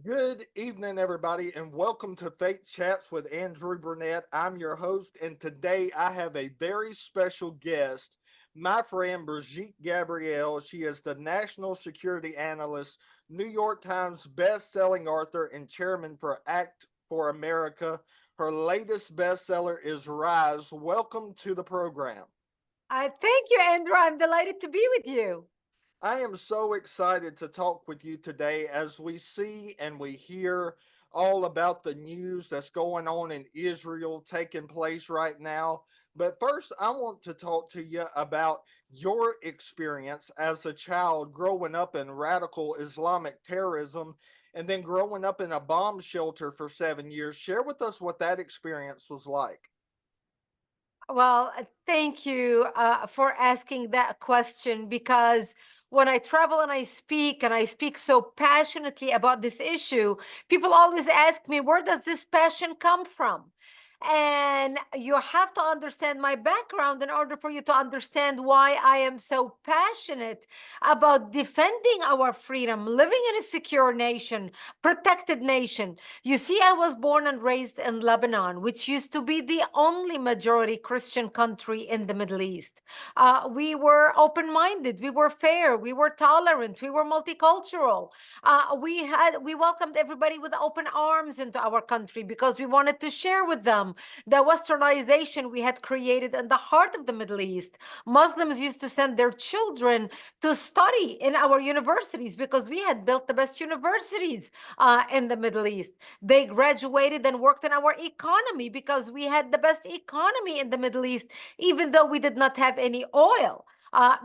Good evening, everybody, and welcome to Faith Chats with Andrew Burnett. I'm your host, and today I have a very special guest, my friend Brigitte Gabriel. She is the national security analyst, New York Times best-selling author, and chairman for Act for America. Her latest bestseller is Rise. Welcome to the program. Thank you, Andrew. I'm delighted to be with you. I am so excited to talk with you today as we see and we hear all about the news that's going on in Israel taking place right now. But first, I want to talk to you about your experience as a child growing up in radical Islamic terrorism and then growing up in a bomb shelter for 7 years. Share with us what that experience was like. Well, thank you for asking that question because when I travel and I speak so passionately about this issue, people always ask me, where does this passion come from? And you have to understand my background in order for you to understand why I am so passionate about defending our freedom, living in a secure nation, protected nation. You see, I was born and raised in Lebanon, which used to be the only majority Christian country in the Middle East. We were open minded, we were fair, we were tolerant, we were multicultural. We welcomed everybody with open arms into our country because we wanted to share with them the westernization we had created in the heart of the Middle East. Muslims used to send their children to study in our universities because we had built the best universities in the Middle East. They graduated and worked in our economy because we had the best economy in the Middle East, even though we did not have any oil.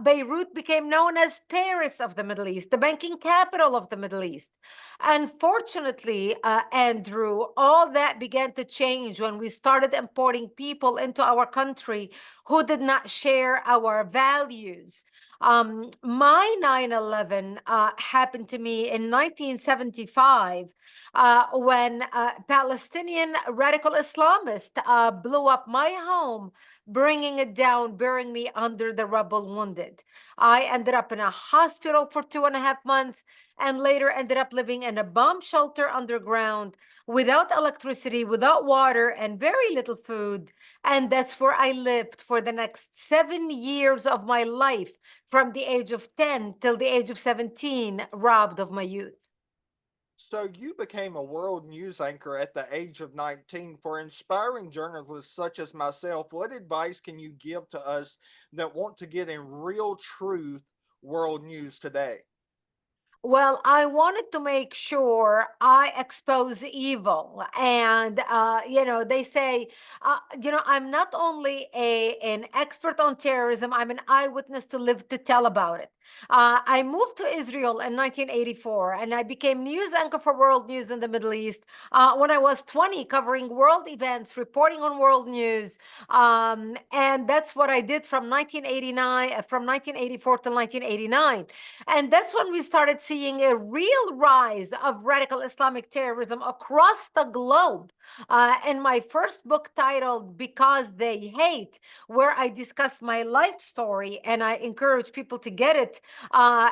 Beirut became known as Paris of the Middle East, the banking capital of the Middle East. Unfortunately, Andrew, all that began to change when we started importing people into our country who did not share our values. My 9/11 happened to me in 1975 when Palestinian radical Islamists blew up my home, bringing it down, burying me under the rubble, wounded. I ended up in a hospital for 2.5 months and later ended up living in a bomb shelter underground without electricity, without water, and very little food. And that's where I lived for the next 7 years of my life, from the age of 10 till the age of 17, robbed of my youth. So you became a world news anchor at the age of 19. For inspiring journalists such as myself, what advice can you give to us that want to get in real truth world news today? Well, I wanted to make sure I expose evil. And, they say, I'm not only an expert on terrorism, I'm an eyewitness to live to tell about it. I moved to Israel in 1984 and I became news anchor for world news in the Middle East when I was 20, covering world events, reporting on world news. And that's what I did from 1989, from 1984 to 1989. And that's when we started seeing a real rise of radical Islamic terrorism across the globe. In my first book titled Because They Hate, where I discuss my life story and I encourage people to get it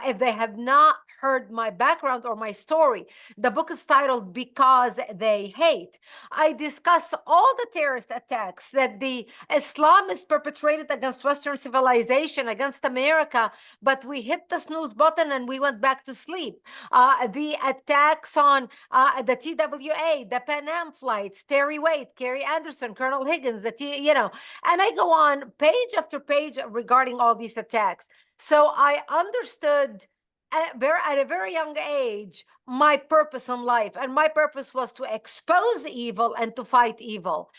if they have not heard my background or my story. The book is titled Because They Hate. I discuss all the terrorist attacks that the Islamists perpetrated against Western civilization, against America, but we hit the snooze button and we went back to sleep. The attacks on the TWA, the Pan Am flights, Terry Waite, Kerry Anderson, Colonel Higgins, and I go on page after page regarding all these attacks. So I understood at a very young age my purpose in life, and my purpose was to expose evil and to fight evil.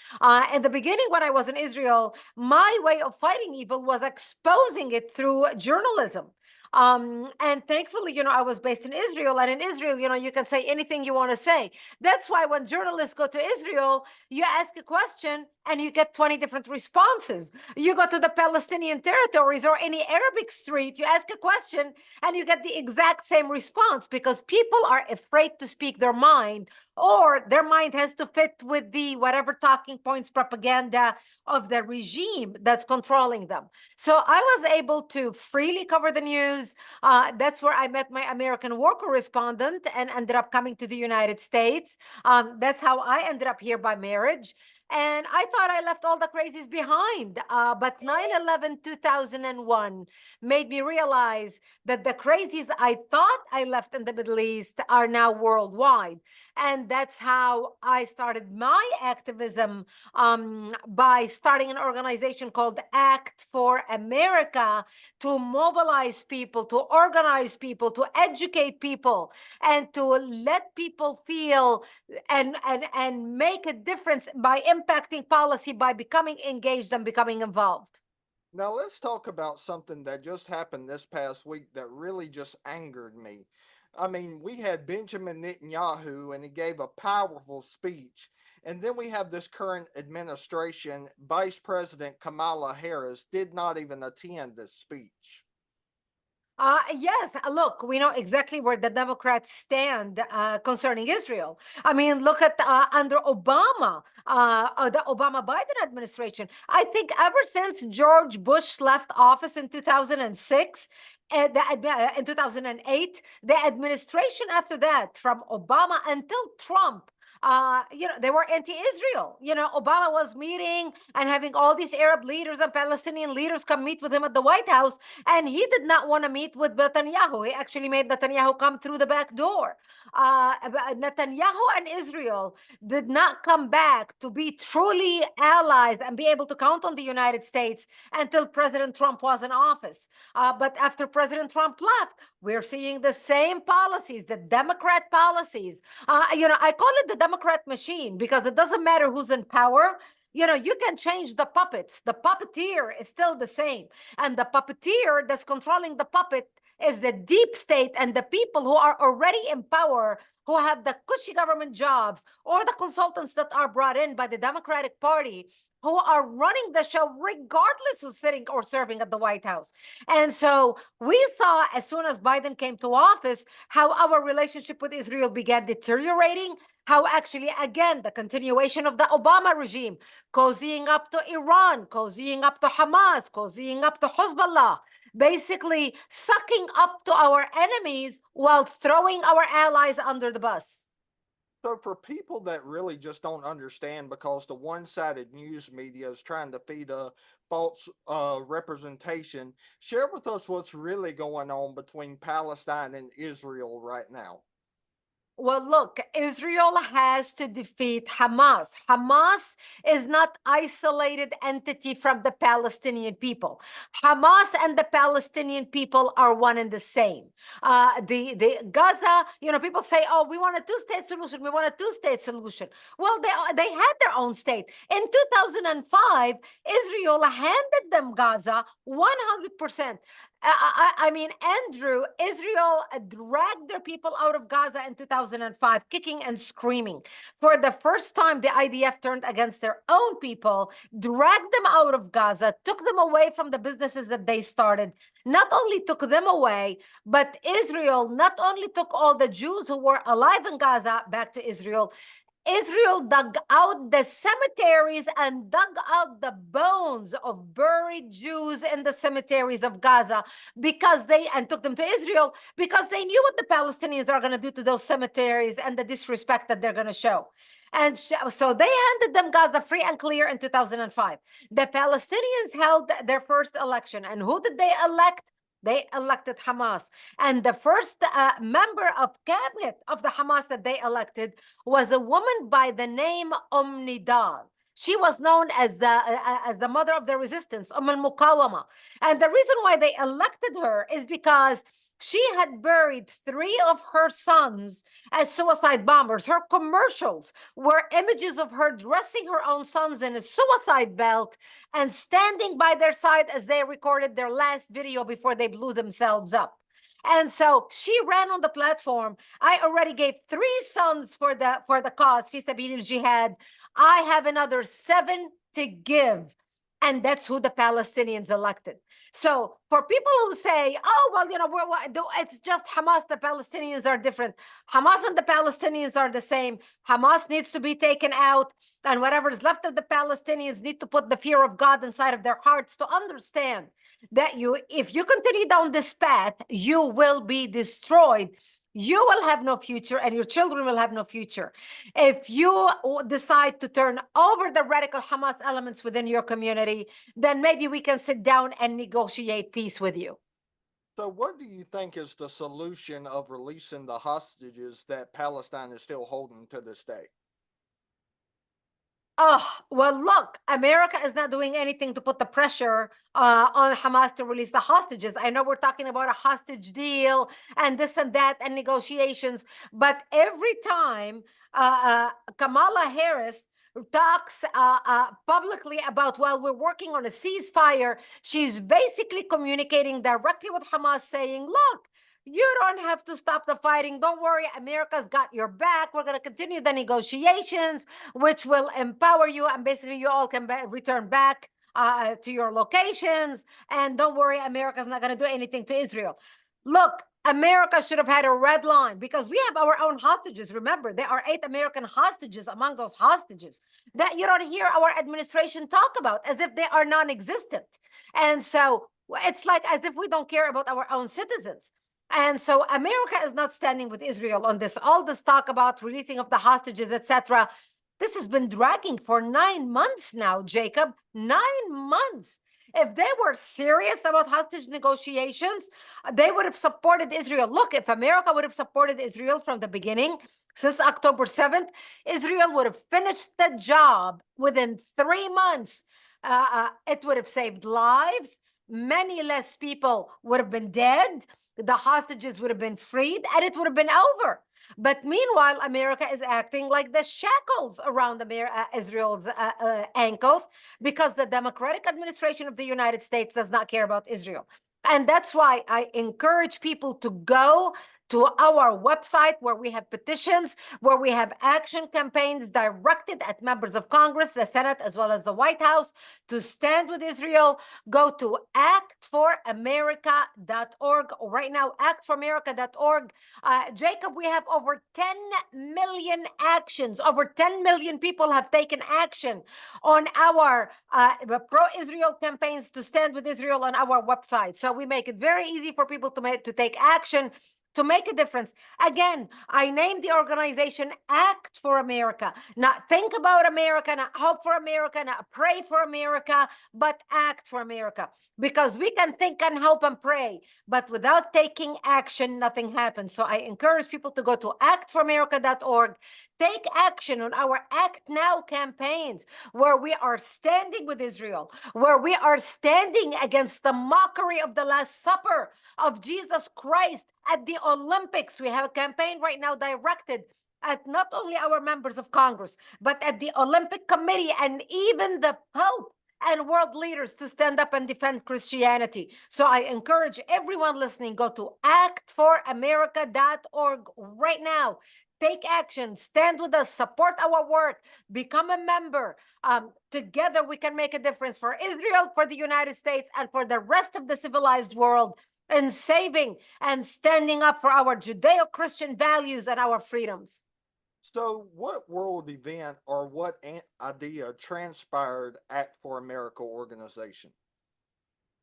In the beginning, when I was in Israel, my way of fighting evil was exposing it through journalism. And thankfully, I was based in Israel, and in Israel, you can say anything you want to say. That's why when journalists go to Israel, you ask a question and you get 20 different responses. You go to the Palestinian territories or any Arabic street, you ask a question and you get the exact same response because people are afraid to speak their mind or their mind has to fit with the whatever talking points propaganda of the regime that's controlling them. So I was able to freely cover the news. That's where I met my American war correspondent and ended up coming to the United States. That's how I ended up here by marriage. And I thought I left all the crazies behind. But 9/11 2001 made me realize that the crazies I thought I left in the Middle East are now worldwide. And that's how I started my activism by starting an organization called Act for America to mobilize people, to organize people, to educate people, and to let people feel and make a difference by impacting policy, by becoming engaged and becoming involved. Now, let's talk about something that just happened this past week that really just angered me. I mean, we had Benjamin Netanyahu, and he gave a powerful speech. And then we have this current administration, Vice President Kamala Harris did not even attend this speech. Yes, look, we know exactly where the Democrats stand concerning Israel. I mean, look at under Obama, the Obama Biden administration. I think ever since George Bush left office in 2006, in 2008, the administration after that, from Obama until Trump, they were anti-Israel. Obama was meeting and having all these Arab leaders and Palestinian leaders come meet with him at the White House, and he did not want to meet with Netanyahu. He actually made Netanyahu come through the back door. Netanyahu and Israel did not come back to be truly allies and be able to count on the United States until President Trump was in office. But after President Trump left, we're seeing the same policies, the Democrat policies. I call it the Democrat machine because it doesn't matter who's in power. You can change the puppets. The puppeteer is still the same. And the puppeteer that's controlling the puppet is the deep state and the people who are already in power, who have the cushy government jobs, or the consultants that are brought in by the Democratic Party, who are running the show regardless who's sitting or serving at the White House. And so we saw, as soon as Biden came to office, how our relationship with Israel began deteriorating, how actually, again, the continuation of the Obama regime, cozying up to Iran, cozying up to Hamas, cozying up to Hezbollah, basically sucking up to our enemies while throwing our allies under the bus. So, for people that really just don't understand, because the one sided news media is trying to feed a false representation, share with us what's really going on between Palestine and Israel right now. Well, look, Israel has to defeat Hamas. Hamas is not isolated entity from the Palestinian people. Hamas and the Palestinian people are one and the same. The Gaza, people say, "Oh, we want a two-state solution. We want a two-state solution." Well, they had their own state. In 2005, Israel handed them Gaza 100%. I mean, Andrew, Israel dragged their people out of Gaza in 2005, kicking and screaming. For the first time, the IDF turned against their own people, dragged them out of Gaza, took them away from the businesses that they started. Not only took them away, but Israel not only took all the Jews who were alive in Gaza back to Israel. Israel dug out the cemeteries and dug out the bones of buried Jews in the cemeteries of Gaza and took them to Israel because they knew what the Palestinians are going to do to those cemeteries and the disrespect that they're going to show. And so they handed them Gaza free and clear in 2005. The Palestinians held their first election. And who did they elect? They elected Hamas. And the first member of cabinet of the Hamas that they elected was a woman by the name Nidal. She was known as the mother of the resistance, al-Muqawama. And the reason why they elected her is because she had buried 3 of her sons as suicide bombers. Her commercials were images of her dressing her own sons in a suicide belt and standing by their side as they recorded their last video before they blew themselves up. And so she ran on the platform. I already gave 3 sons for the cause, fi sabilil jihad. I have another 7 to give. And that's who the Palestinians elected. So for people who say, oh, well, it's just Hamas, the Palestinians are different. Hamas and the Palestinians are the same. Hamas needs to be taken out. And whatever's left of the Palestinians need to put the fear of God inside of their hearts to understand that if you continue down this path, you will be destroyed. You will have no future and your children will have no future. If you decide to turn over the radical Hamas elements within your community, then maybe we can sit down and negotiate peace with you. So, what do you think is the solution of releasing the hostages that Palestine is still holding to this day? Oh, well, look, America is not doing anything to put the pressure on Hamas to release the hostages. I know we're talking about a hostage deal and this and that and negotiations, but every time Kamala Harris talks publicly about, well, we're working on a ceasefire, she's basically communicating directly with Hamas saying, look, you don't have to stop the fighting. Don't worry, America's got your back. We're going to continue the negotiations, which will empower you. And basically, you all can return back to your locations. And don't worry, America's not going to do anything to Israel. Look, America should have had a red line because we have our own hostages. Remember, there are 8 American hostages among those hostages that you don't hear our administration talk about as if they are non-existent. And so it's like as if we don't care about our own citizens. And so America is not standing with Israel on this. All this talk about releasing of the hostages, etc. This has been dragging for 9 months now, Jacob. 9 months. If they were serious about hostage negotiations, they would have supported Israel. Look, if America would have supported Israel from the beginning, since October 7th, Israel would have finished the job within 3 months. It would have saved lives. Many less people would have been dead. The hostages would have been freed and it would have been over. But meanwhile, America is acting like the shackles around Israel's ankles because the Democratic administration of the United States does not care about Israel. And that's why I encourage people to go to our website where we have petitions, where we have action campaigns directed at members of Congress, the Senate, as well as the White House to stand with Israel. Go to actforamerica.org. Right now, actforamerica.org. Jacob, we have over 10 million actions. Over 10 million people have taken action on our pro-Israel campaigns to stand with Israel on our website. So we make it very easy for people to take action, to make a difference. Again, I named the organization Act for America. Not think about America, not hope for America, not pray for America, but act for America. Because we can think and hope and pray, but without taking action, nothing happens. So I encourage people to go to actforamerica.org. Take action on our Act Now campaigns, where we are standing with Israel, where we are standing against the mockery of the Last Supper of Jesus Christ at the Olympics. We have a campaign right now directed at not only our members of Congress, but at the Olympic Committee and even the Pope and world leaders to stand up and defend Christianity. So I encourage everyone listening, go to actforamerica.org right now. Take action, stand with us, support our work, become a member. Together we can make a difference for Israel, for the United States, and for the rest of the civilized world in saving and standing up for our Judeo-Christian values and our freedoms. So, what world event or what idea transpired Act for America organization?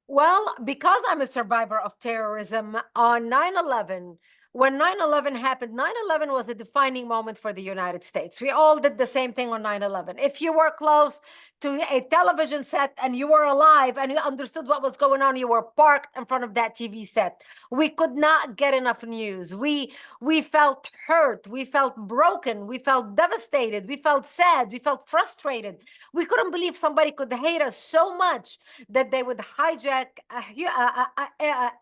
Well, because I'm a survivor of terrorism, on 9/11, when 9/11 happened, 9/11 was a defining moment for the United States. We all did the same thing on 9/11. If you were close to a television set and you were alive and you understood what was going on, you were parked in front of that TV set. We could not get enough news. We felt hurt. We felt broken. We felt devastated. We felt sad. We felt frustrated. We couldn't believe somebody could hate us so much that they would hijack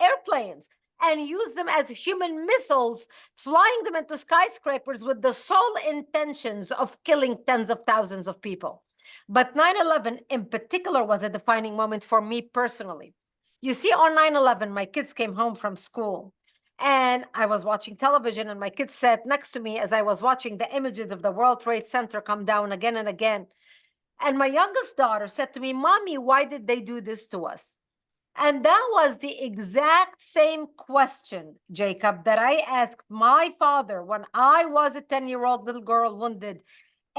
airplanes and use them as human missiles, flying them into skyscrapers with the sole intentions of killing tens of thousands of people. But 9/11 in particular was a defining moment for me personally. You see, on 9/11, my kids came home from school and I was watching television and my kids sat next to me as I was watching the images of the World Trade Center come down again and again. And my youngest daughter said to me, Mommy, why did they do this to us? And that was the exact same question, Jacob, that I asked my father when I was a 10-year-old little girl wounded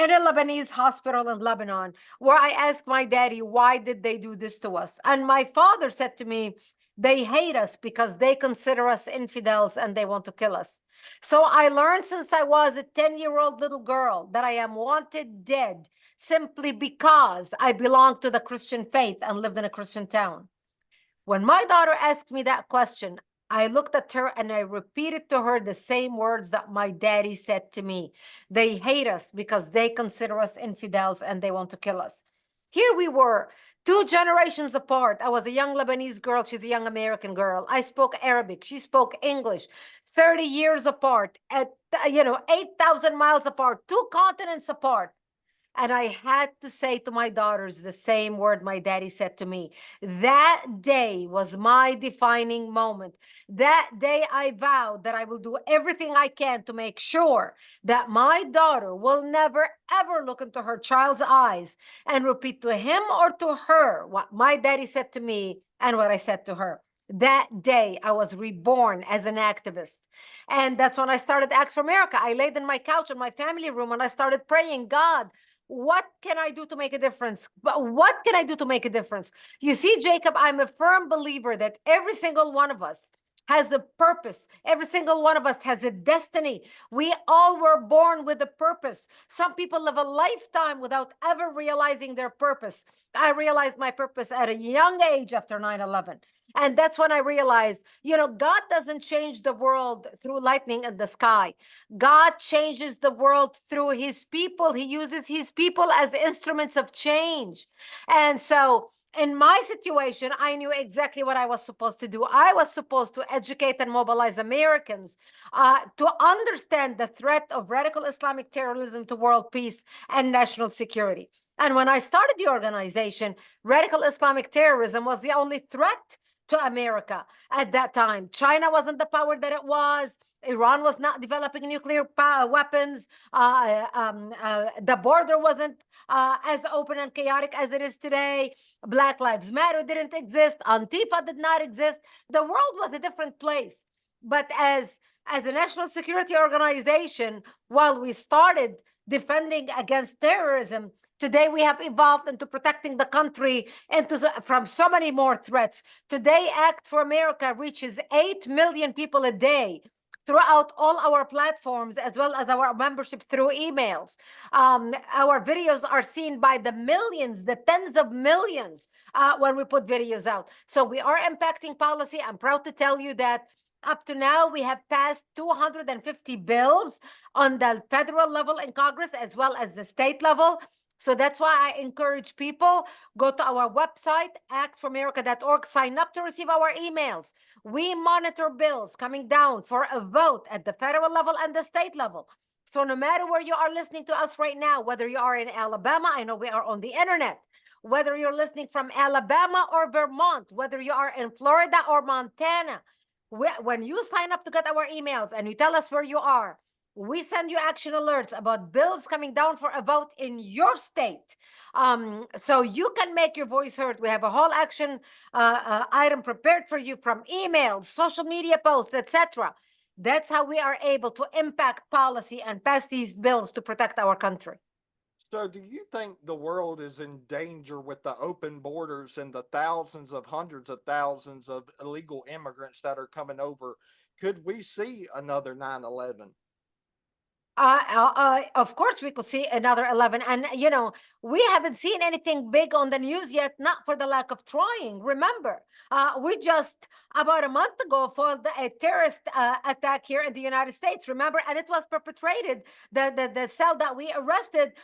in a Lebanese hospital in Lebanon, where I asked my daddy, why did they do this to us? And my father said to me, they hate us because they consider us infidels and they want to kill us. So I learned since I was a 10-year-old little girl that I am wanted dead simply because I belong to the Christian faith and lived in a Christian town. When my daughter asked me that question, I looked at her and I repeated to her the same words that my daddy said to me. They hate us because they consider us infidels and they want to kill us. Here we were, 2 generations apart. I was a young Lebanese girl. She's a young American girl. I spoke Arabic. She spoke English. 30 years apart, at 8,000 miles apart, 2 continents apart. And I had to say to my daughters the same word my daddy said to me. That day was my defining moment. That day I vowed that I will do everything I can to make sure that my daughter will never, ever look into her child's eyes and repeat to him or to her what my daddy said to me and what I said to her. That day I was reborn as an activist. And that's when I started Act for America. I laid in my couch in my family room and I started praying, God, what can I do to make a difference? But what can I do to make a difference? You see, Jacob, I'm a firm believer that every single one of us has a purpose. Every single one of us has a destiny. We all were born with a purpose. Some people live a lifetime without ever realizing their purpose. I realized my purpose at a young age after 9/11. And that's when I realized, God doesn't change the world through lightning in the sky. God changes the world through his people. He uses his people as instruments of change. And so in my situation, I knew exactly what I was supposed to do. I was supposed to educate and mobilize Americans to understand the threat of radical Islamic terrorism to world peace and national security. And when I started the organization, radical Islamic terrorism was the only threat to America at that time. China wasn't the power that it was. Iran was not developing nuclear weapons. The border wasn't as open and chaotic as it is today. Black Lives Matter didn't exist. Antifa did not exist. The world was a different place. But as a national security organization, while we started defending against terrorism, today we have evolved into protecting the country from so many more threats. Today, Act for America reaches 8 million people a day throughout all our platforms, as well as our membership through emails. Our videos are seen by the millions, the tens of millions when we put videos out. So we are impacting policy. I'm proud to tell you that up to now, we have passed 250 bills on the federal level in Congress, as well as the state level. So that's why I encourage people, go to our website, actforamerica.org, sign up to receive our emails. We monitor bills coming down for a vote at the federal level and the state level. So no matter where you are listening to us right now, whether you are in Alabama, I know we are on the internet, whether you're listening from Alabama or Vermont, whether you are in Florida or Montana, when you sign up to get our emails and you tell us where you are, we send you action alerts about bills coming down for a vote in your state. So you can make your voice heard. We have a whole action item prepared for you from emails, social media posts, etc. That's how we are able to impact policy and pass these bills to protect our country. So, do you think the world is in danger with the open borders and the thousands of hundreds of thousands of illegal immigrants that are coming over? Could we see another 9/11? Of course, we could see another 11. And, we haven't seen anything big on the news yet, not for the lack of trying. Remember, we just about a month ago foiled a terrorist attack here in the United States. Remember, and it was perpetrated. The cell that we arrested,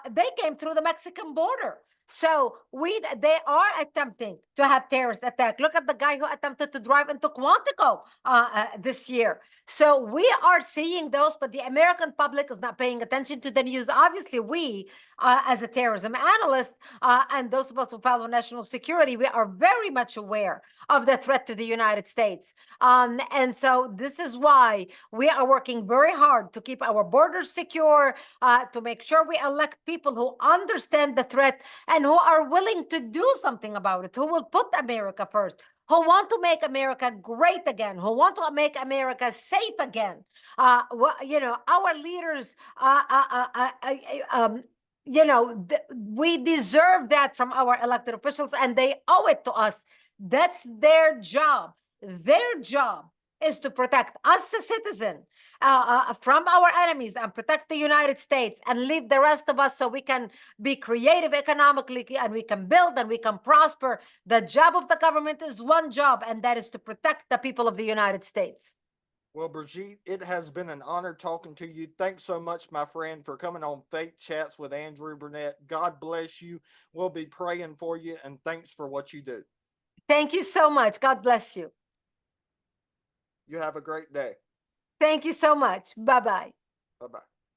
they came through the Mexican border. So they are attempting to have terrorist attack. Look at the guy who attempted to drive into Quantico this year. So we are seeing those, but the American public is not paying attention to the news. Obviously, we, as a terrorism analyst, and those of us who follow national security, we are very much aware of the threat to the United States. And so this is why we are working very hard to keep our borders secure, to make sure we elect people who understand the threat and who are willing to do something about it, who will put America first, who want to make America great again, who want to make America safe again. Our leaders, we deserve that from our elected officials, and they owe it to us. That's their job. Their job is to protect us, the citizen, from our enemies, and protect the United States, and leave the rest of us so we can be creative economically, and we can build and we can prosper. The job of the government is one job, and that is to protect the people of the United States. Well, Brigitte, it has been an honor talking to you. Thanks so much, my friend, for coming on Faith Chats with Andrew Burnett. God bless you. We'll be praying for you, and thanks for what you do. Thank you so much. God bless you. You have a great day. Thank you so much. Bye-bye. Bye-bye.